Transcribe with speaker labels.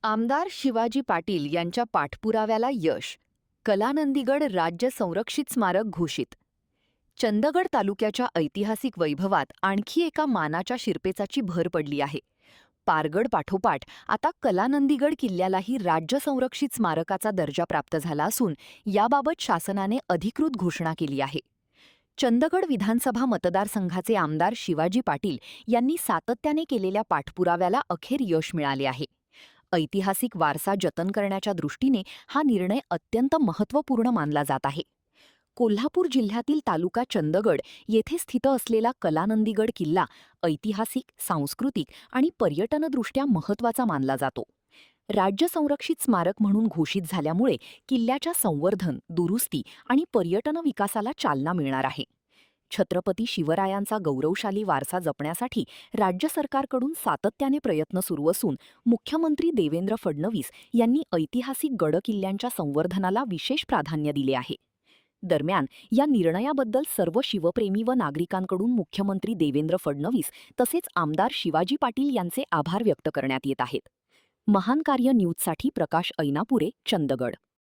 Speaker 1: आमदार शिवाजी पाटील यांच्या पाठपुराव्याला यश. कलानंदीगड राज्य संरक्षित स्मारक घोषित. चंदगड तालुक्याच्या ऐतिहासिक वैभवात आणखी एका मानाच्या शिरपेचाची भर पडली आहे. पारगड पाठोपाठ आता कलानंदीगड किल्ल्यालाही राज्य संरक्षित स्मारकाचा दर्जा प्राप्त झाला असून याबाबत शासनाने अधिकृत घोषणा केली आहे. चंदगड विधानसभा मतदारसंघाचे आमदार शिवाजी पाटील यांनी सातत्याने केलेल्या पाठपुराव्याला अखेर यश मिळाले आहे. ऐतिहासिक वारसा जतन करण्याच्या दृष्टीने हा निर्णय अत्यंत महत्त्वपूर्ण मानला जात आहे. कोल्हापूर जिल्ह्यातील तालुका चंदगड येथे स्थित असलेला कलानंदीगड किल्ला ऐतिहासिक, सांस्कृतिक आणि पर्यटनदृष्ट्या महत्त्वाचा मानला जातो. राज्य संरक्षित स्मारक म्हणून घोषित झाल्यामुळे किल्ल्याच्या संवर्धन, दुरुस्ती आणि पर्यटन विकासाला चालना मिळणार आहे. छत्रपती शिवरायांचा गौरवशाली वारसा जपण्यासाठी राज्य सरकारकडून सातत्याने प्रयत्न सुरू असून मुख्यमंत्री देवेंद्र फडणवीस यांनी ऐतिहासिक गडकिल्ल्यांच्या संवर्धनाला विशेष प्राधान्य दिले आहे. दरम्यान या निर्णयाबद्दल सर्व शिवप्रेमी व नागरिकांकडून मुख्यमंत्री देवेंद्र फडणवीस तसेच आमदार शिवाजी पाटील यांचे आभार व्यक्त करण्यात येत आहेत. महान कार्य न्यूजसाठी प्रकाश ऐनापुरे, चंदगड.